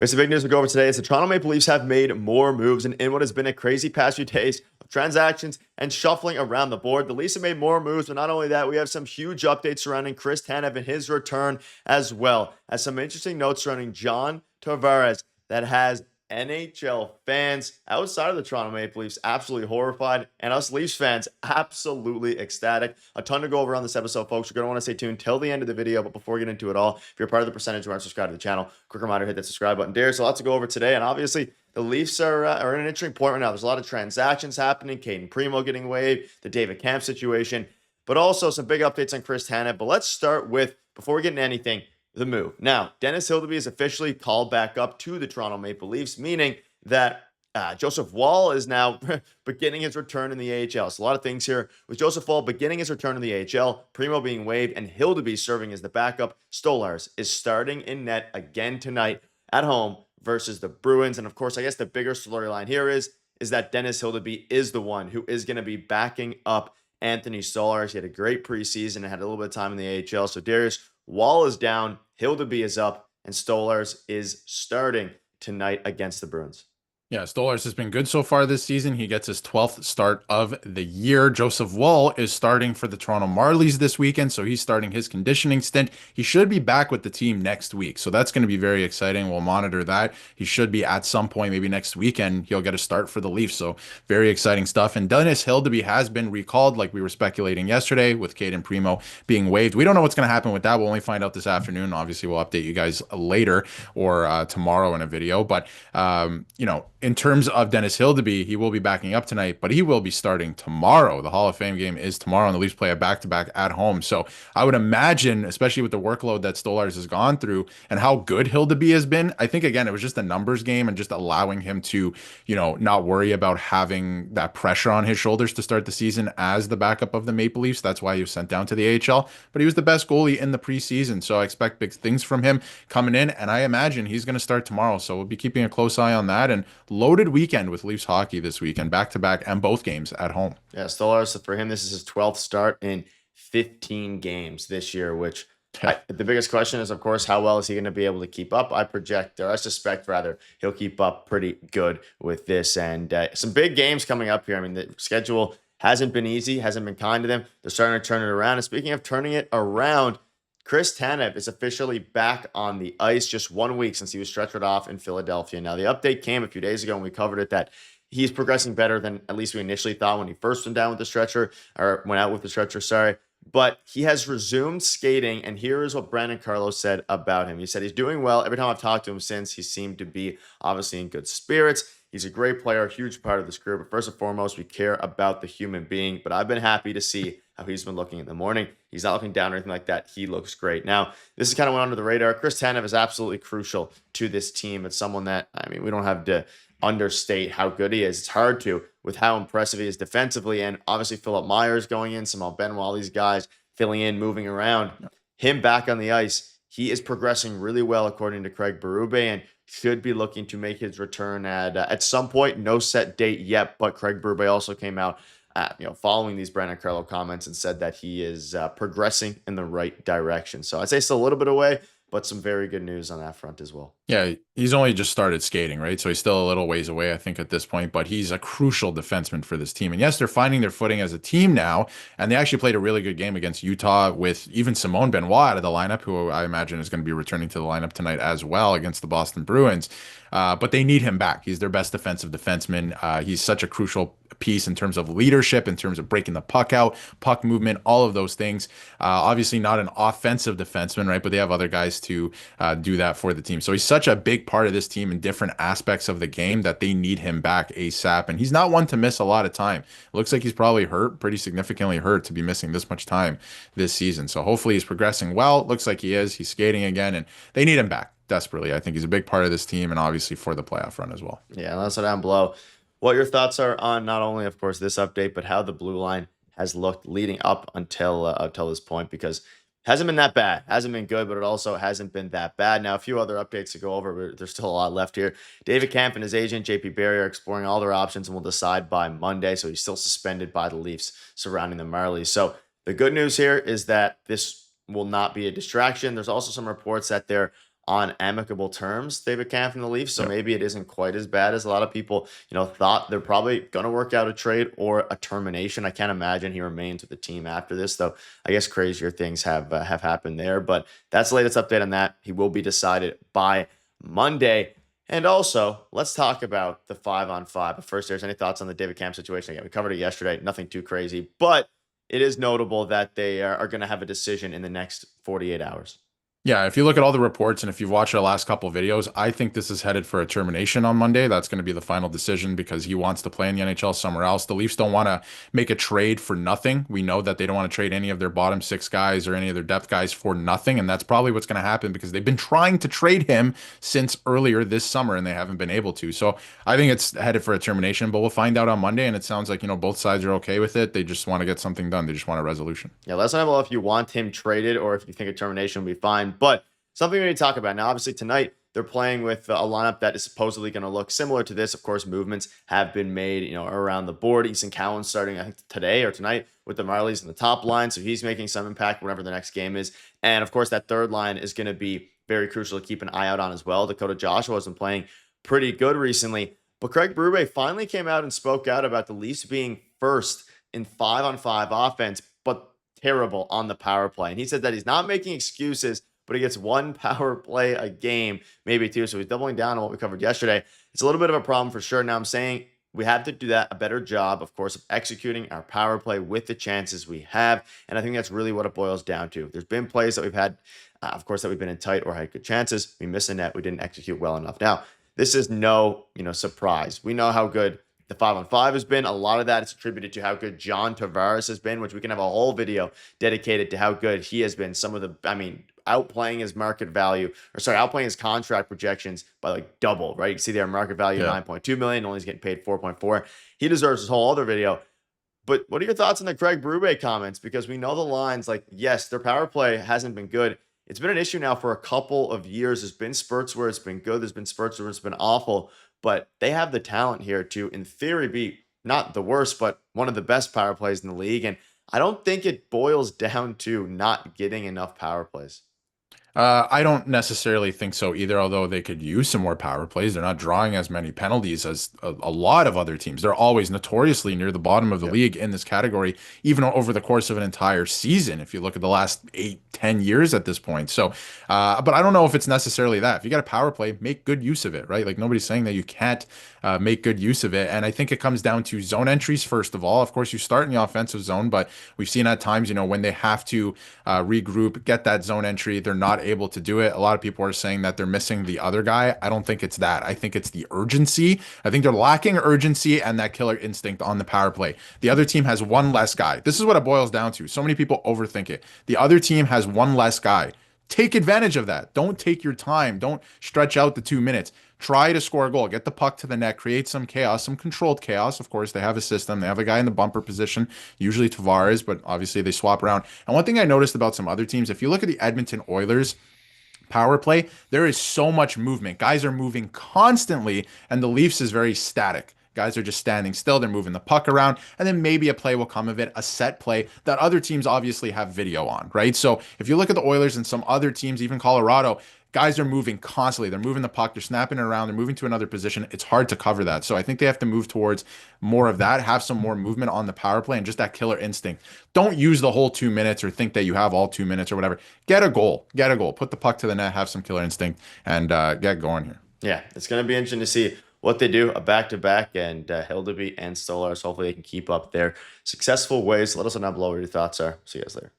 It's the big news we go over today is the Toronto Maple Leafs have made more moves in what has been a crazy past few days of transactions and shuffling around the board. The Leafs have made more moves, but not only that, we have some huge updates surrounding Chris Tanev and his return as well as some interesting notes surrounding John Tavares that has NHL fans outside of the Toronto Maple Leafs absolutely horrified, and us Leafs fans absolutely ecstatic. A ton to go over on this episode, folks. You're going to want to stay tuned till the end of the video, but before we get into it all, if you're part of the percentage who aren't subscribed to the channel, quick reminder, hit that subscribe button there. So lots to go over today, and obviously the Leafs are in an interesting point right now. There's a lot of transactions happening, Caden Primo getting waived, the David Kampf situation, but also some big updates on Chris Tanev. But let's start with, before we get into anything, the move. Now, Dennis Hildeby is officially called back up to the Toronto Maple Leafs, meaning that Joseph Woll is now beginning his return in the AHL. So a lot of things here with Joseph Woll beginning his return in the AHL, Primo being waived, and Hildeby serving as the backup. Stolarz is starting in net again tonight at home versus the Bruins. And of course, I guess the bigger storyline here is that Dennis Hildeby is the one who is going to be backing up Anthony Stolarz. He had a great preseason and had a little bit of time in the AHL. So Darius Woll is down, Hildeby is up, and Stolarz is starting tonight against the Bruins. Yeah, Stolarz has been good so far this season. He gets his 12th start of the year. Joseph Woll is starting for the Toronto Marlies this weekend, so he's starting his conditioning stint. He should be back with the team next week, so that's going to be very exciting. We'll monitor that. He should be at some point, maybe next weekend, he'll get a start for the Leafs, so very exciting stuff. And Dennis Hildeby has been recalled, like we were speculating yesterday, with Caden Primo being waived. We don't know what's going to happen with that. We'll only find out this afternoon. Obviously, we'll update you guys later or tomorrow in a video, but, in terms of Dennis Hildeby, he will be backing up tonight, but he will be starting tomorrow. The Hall of Fame game is tomorrow, and the Leafs play a back-to-back at home. So I would imagine, especially with the workload that Stolarz has gone through and how good Hildeby has been, I think, again, it was just a numbers game and just allowing him to, not worry about having that pressure on his shoulders to start the season as the backup of the Maple Leafs. That's why he was sent down to the AHL, but he was the best goalie in the preseason. So I expect big things from him coming in, and I imagine he's going to start tomorrow. So we'll be keeping a close eye on that. And loaded weekend with Leafs hockey this weekend, back-to-back, and both games at home. Yeah, Stolarz, for him, this is his 12th start in 15 games this year, which the biggest question is, of course, how well is he going to be able to keep up? I suspect, rather, he'll keep up pretty good with this. And some big games coming up here. I mean, the schedule hasn't been easy, hasn't been kind to them. They're starting to turn it around. And speaking of turning it around, Chris Tanev is officially back on the ice just 1 week since he was stretchered off in Philadelphia. Now, the update came a few days ago when we covered it that he's progressing better than at least we initially thought when he first went down with the stretcher, or went out with the stretcher, sorry. But he has resumed skating, and here is what Brandon Carlos said about him. He said he's doing well. Every time I've talked to him since, he seemed to be obviously in good spirits. He's a great player, a huge part of this career. But first and foremost, we care about the human being. But I've been happy to see how he's been looking in the morning. He's not looking down or anything like that. He looks great. Now, this is kind of went under the radar. Chris Tanev is absolutely crucial to this team. It's someone that, we don't have to understate how good he is. It's hard to, with how impressive he is defensively. And obviously, Philip Myers going in, Simone Benoit, all these guys filling in, moving around. Him back on the ice, he is progressing really well, according to Craig Berube, and should be looking to make his return at some point. No set date yet, but Craig Berube also came out following these Brandon Carlo comments and said that he is progressing in the right direction. So I'd say still a little bit away, but some very good news on that front as well. Yeah, he's only just started skating, right? So he's still a little ways away, I think, at this point, but he's a crucial defenseman for this team. And yes, they're finding their footing as a team now, and they actually played a really good game against Utah with even Simone Benoit out of the lineup, who I imagine is going to be returning to the lineup tonight as well against the Boston Bruins. But they need him back. He's their best defensive defenseman. He's such a crucial piece in terms of leadership, in terms of breaking the puck out, puck movement, all of those things. Obviously not an offensive defenseman, right? But they have other guys to do that for the team. So he's such a big part of this team in different aspects of the game that they need him back ASAP. And he's not one to miss a lot of time. It looks like he's probably hurt, pretty significantly hurt, to be missing this much time this season. So hopefully he's progressing well. Looks like he is. He's skating again, and they need him back desperately. I think he's a big part of this team, and obviously for the playoff run as well. Yeah, and that's what down below. What your thoughts are on not only, of course, this update, but how the blue line has looked leading up until this point, because it hasn't been that bad. Hasn't been good, but it also hasn't been that bad. Now, a few other updates to go over, but there's still a lot left here. David Kampf and his agent, JP Barry, are exploring all their options and will decide by Monday, so he's still suspended by the Leafs surrounding the Marlies. So the good news here is that this will not be a distraction. There's also some reports that they're on amicable terms, David Kampf and the Leafs. So Yep. maybe it isn't quite as bad as a lot of people, thought. They're probably going to work out a trade or a termination. I can't imagine he remains with the team after this, though. I guess crazier things have happened there. But that's the latest update on that. He will be decided by Monday. And also, let's talk about the 5-on-5. But first, there's any thoughts on the David Kampf situation? Again, we covered it yesterday. Nothing too crazy, but it is notable that they are going to have a decision in the next 48 hours. Yeah, if you look at all the reports and if you've watched our last couple of videos, I think this is headed for a termination on Monday. That's going to be the final decision because he wants to play in the NHL somewhere else. The Leafs don't want to make a trade for nothing. We know that they don't want to trade any of their bottom six guys or any of their depth guys for nothing. And that's probably what's going to happen because they've been trying to trade him since earlier this summer and they haven't been able to. So I think it's headed for a termination, but we'll find out on Monday. And it sounds like, both sides are okay with it. They just want to get something done. They just want a resolution. Yeah, let us know if you want him traded or if you think a termination will be fine. But something we need to talk about now, obviously tonight, they're playing with a lineup that is supposedly going to look similar to this. Of course, movements have been made, around the board. Easton Cowan's starting, I think, today or tonight with the Marlies in the top line. So he's making some impact whenever the next game is. And of course, that third line is going to be very crucial to keep an eye out on as well. Dakota Joshua has been playing pretty good recently. But Craig Berube finally came out and spoke out about the Leafs being first in 5-on-5 offense, but terrible on the power play. And he said that he's not making excuses, but he gets one power play a game, maybe two. So he's doubling down on what we covered yesterday. It's a little bit of a problem for sure. Now I'm saying we have to do that a better job, of course, of executing our power play with the chances we have. And I think that's really what it boils down to. There's been plays that we've had, of course, that we've been in tight or had good chances. We missed a net. We didn't execute well enough. Now, this is no, surprise. We know how good the 5-on-5 has been. A lot of that is attributed to how good John Tavares has been, which we can have a whole video dedicated to how good he has been. Some of the, outplaying his market value, outplaying his contract projections by like double, right? You see their market value, 9.2 million, only he's getting paid 4.4. He deserves this whole other video. But what are your thoughts on the Craig Berube comments? Because we know the lines, like, yes, their power play hasn't been good. It's been an issue now for a couple of years. There's been spurts where it's been good. There's been spurts where it's been awful. But they have the talent here to, in theory, be not the worst, but one of the best power plays in the league. And I don't think it boils down to not getting enough power plays. I don't necessarily think so either, although they could use some more power plays. They're not drawing as many penalties as a lot of other teams. They're always notoriously near the bottom of the league in this category, even over the course of an entire season, if you look at the last 8-10 years at this point. So, but I don't know if it's necessarily that. If you got a power play, make good use of it, right? Like nobody's saying that you can't make good use of it. And I think it comes down to zone entries, first of all. Of course, you start in the offensive zone, but we've seen at times, when they have to regroup, get that zone entry, they're not able to do it. A lot of people are saying that they're missing the other guy. I don't think it's that. I think it's the urgency. I think they're lacking urgency and that killer instinct on the power play. The other team has one less guy. This is what it boils down to. So many people overthink it. The other team has one less guy. Take advantage of that. Don't take your time. Don't stretch out the 2 minutes. Try to score a goal. Get the puck to the net. Create some chaos, some controlled chaos. Of course, they have a system. They have a guy in the bumper position, usually Tavares, but obviously they swap around. And one thing I noticed about some other teams, if you look at the Edmonton Oilers power play, there is so much movement. Guys are moving constantly, and the Leafs is very static. Guys are just standing still. They're moving the puck around, and then maybe a play will come of it, a set play that other teams obviously have video on, right? So if you look at the Oilers and some other teams, even Colorado, guys are moving constantly. They're moving the puck. They're snapping it around. They're moving to another position. It's hard to cover that. So I think they have to move towards more of that, have some more movement on the power play and just that killer instinct. Don't use the whole 2 minutes or think that you have all 2 minutes or whatever. Get a goal. Get a goal. Put the puck to the net, have some killer instinct, and get going here. Yeah, it's going to be interesting to see what they do, a back-to-back, and Hildeby and Stolarz. Hopefully they can keep up their successful ways. Let us know below what your thoughts are. See you guys later.